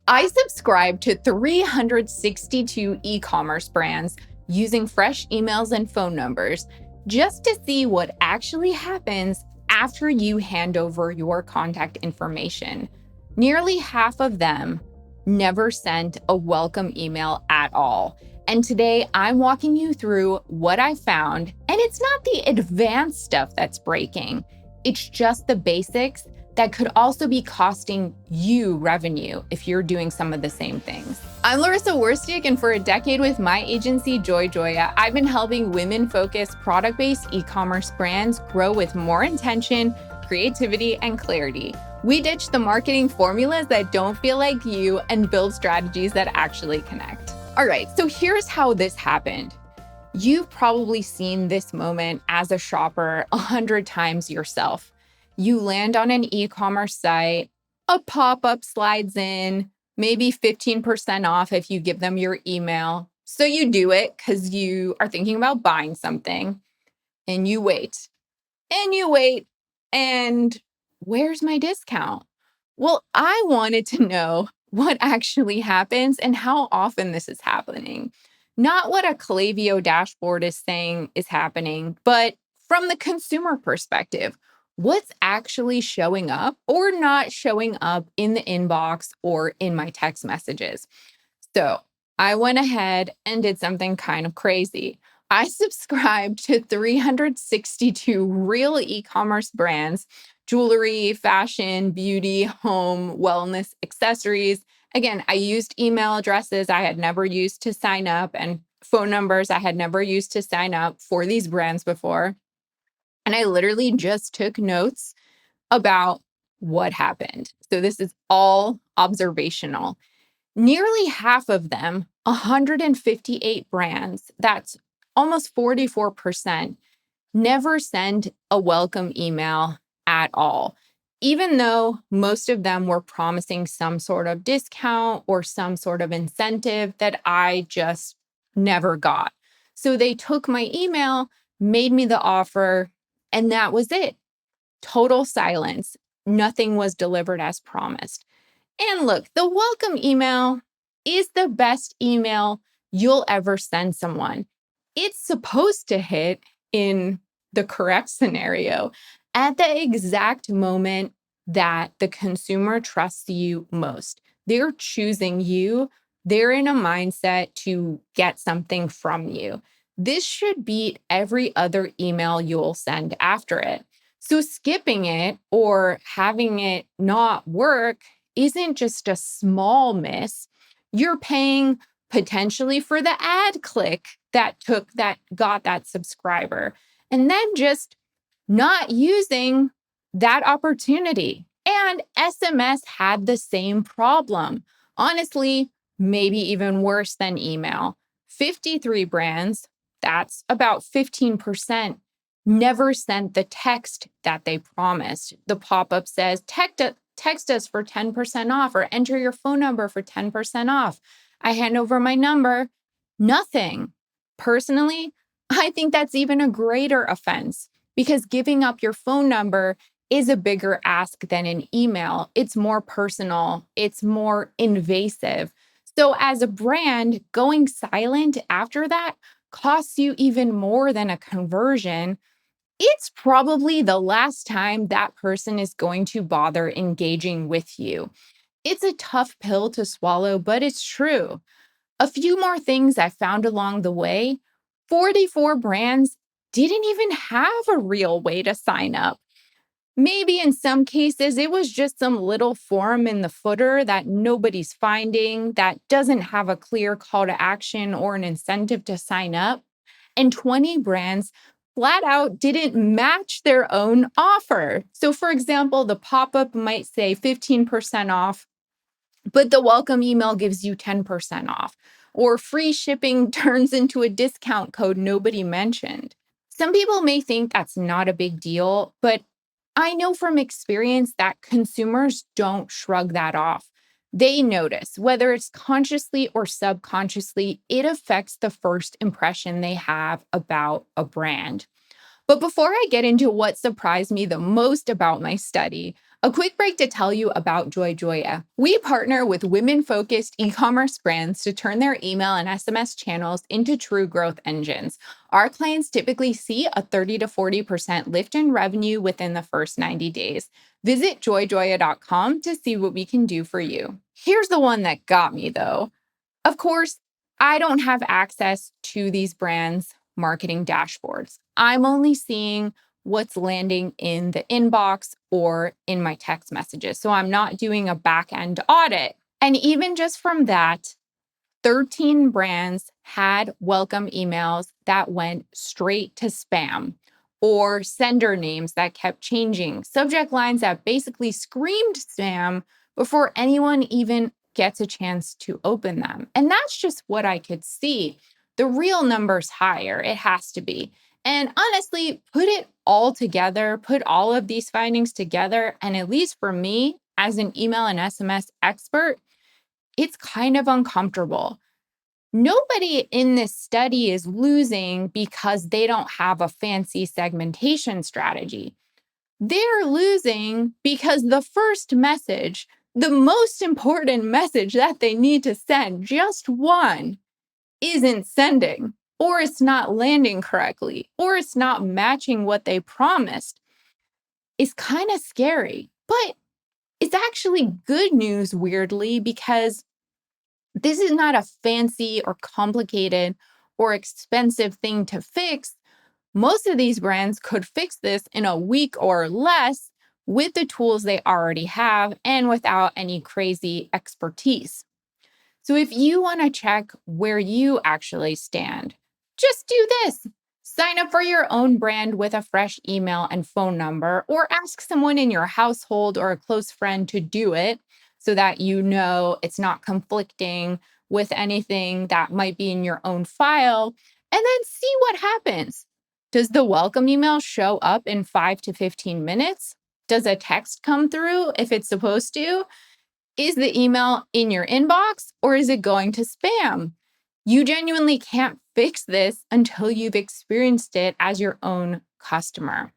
I subscribe to 362 e-commerce brands using fresh emails and phone numbers just to see what actually happens after you hand over your contact information. Nearly half of them never sent a welcome email at all. And today I'm walking you through what I found, and it's not the advanced stuff that's breaking. It's just the basics that could also be costing you revenue if you're doing some of the same things. I'm Laryssa Worstic, and for a decade with my agency, Joya, I've been helping women-focused, product-based e-commerce brands grow with more intention, creativity, and clarity. We ditch the marketing formulas that don't feel like you and build strategies that actually connect. All right, so here's how this happened. You've probably seen this moment as a shopper 100 times yourself. You land on an e-commerce site, a pop-up slides in, maybe 15% off if you give them your email. So you do it because you are thinking about buying something, and you wait, and you wait, and where's my discount? Well, I wanted to know what actually happens and how often this is happening. Not what a Klaviyo dashboard is saying is happening, but from the consumer perspective, what's actually showing up or not showing up in the inbox or in my text messages. So I went ahead and did something kind of crazy. I subscribed to 362 real e-commerce brands, jewelry, fashion, beauty, home, wellness, accessories. Again, I used email addresses I had never used to sign up and phone numbers I had never used to sign up for these brands before. And I literally just took notes about what happened. So this is all observational. Nearly half of them, 158 brands, that's almost 44%, never send a welcome email at all, even though most of them were promising some sort of discount or some sort of incentive that I just never got. So they took my email, made me the offer, and that was it. Total silence. Nothing was delivered as promised. And look, the welcome email is the best email you'll ever send someone. It's supposed to hit in the correct scenario at the exact moment that the consumer trusts you most. They're choosing you. They're in a mindset to get something from you. This should beat every other email you'll send after it. So skipping it or having it not work isn't just a small miss. You're paying potentially for the ad click that got that subscriber, and then just not using that opportunity. And SMS had the same problem. Honestly, maybe even worse than email. 53 brands, that's about 15%, never sent the text that they promised. The pop-up says, text us for 10% off or enter your phone number for 10% off. I hand over my number, nothing. Personally, I think that's even a greater offense because giving up your phone number is a bigger ask than an email. It's more personal, it's more invasive. So as a brand, going silent after that costs you even more than a conversion. It's probably the last time that person is going to bother engaging with you. It's a tough pill to swallow, but it's true. A few more things I found along the way: 44 brands didn't even have a real way to sign up. Maybe in some cases, it was just some little form in the footer that nobody's finding, that doesn't have a clear call to action or an incentive to sign up. And 20 brands flat out didn't match their own offer. So, for example, the pop up might say 15% off, but the welcome email gives you 10% off, or free shipping turns into a discount code nobody mentioned. Some people may think that's not a big deal, but I know from experience that consumers don't shrug that off. They notice, whether it's consciously or subconsciously, it affects the first impression they have about a brand. But before I get into what surprised me the most about my study, a quick break to tell you about JoyJoya. We partner with women-focused e-commerce brands to turn their email and SMS channels into true growth engines. Our clients typically see a 30 to 40% lift in revenue within the first 90 days. Visit joyjoya.com to see what we can do for you. Here's the one that got me though. Of course, I don't have access to these brands' marketing dashboards. I'm only seeing what's landing in the inbox or in my text messages. So I'm not doing a back end audit. And even just from that, 13 brands had welcome emails that went straight to spam, or sender names that kept changing, subject lines that basically screamed spam before anyone even gets a chance to open them. And that's just what I could see. The real number's higher, it has to be. And honestly, put it all together, put all of these findings together, and at least for me, as an email and SMS expert, it's kind of uncomfortable. Nobody in this study is losing because they don't have a fancy segmentation strategy. They're losing because the first message, the most important message that they need to send, just one, isn't sending, or it's not landing correctly, or it's not matching what they promised. It's kind of scary, but it's actually good news, weirdly, because this is not a fancy or complicated or expensive thing to fix. Most of these brands could fix this in a week or less with the tools they already have and without any crazy expertise. So if you want to check where you actually stand, just do this. Sign up for your own brand with a fresh email and phone number, or ask someone in your household or a close friend to do it so that you know it's not conflicting with anything that might be in your own file, and then see what happens. Does the welcome email show up in 5 to 15 minutes? Does a text come through if it's supposed to? Is the email in your inbox or is it going to spam? You genuinely can't fix this until you've experienced it as your own customer.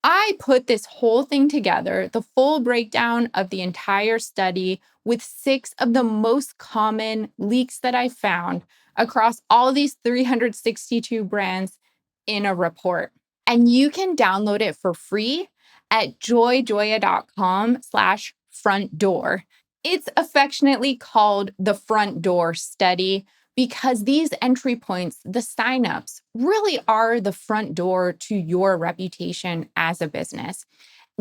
I put this whole thing together, the full breakdown of the entire study with 6 of the most common leaks that I found across all these 362 brands in a report. And you can download it for free at joyjoya.com/front door. It's affectionately called the front door study because these entry points, the signups, really are the front door to your reputation as a business.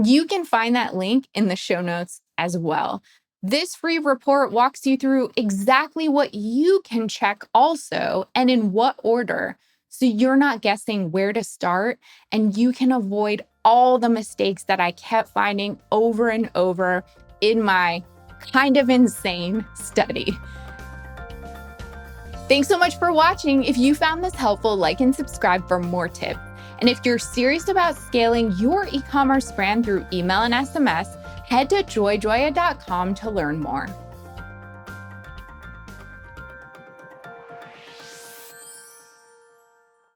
You can find that link in the show notes as well. This free report walks you through exactly what you can check also and in what order, so you're not guessing where to start and you can avoid all the mistakes that I kept finding over and over in my kind of insane study. Thanks so much for watching. If you found this helpful, like and subscribe for more tips. And if you're serious about scaling your e-commerce brand through email and SMS, head to joyjoya.com to learn more.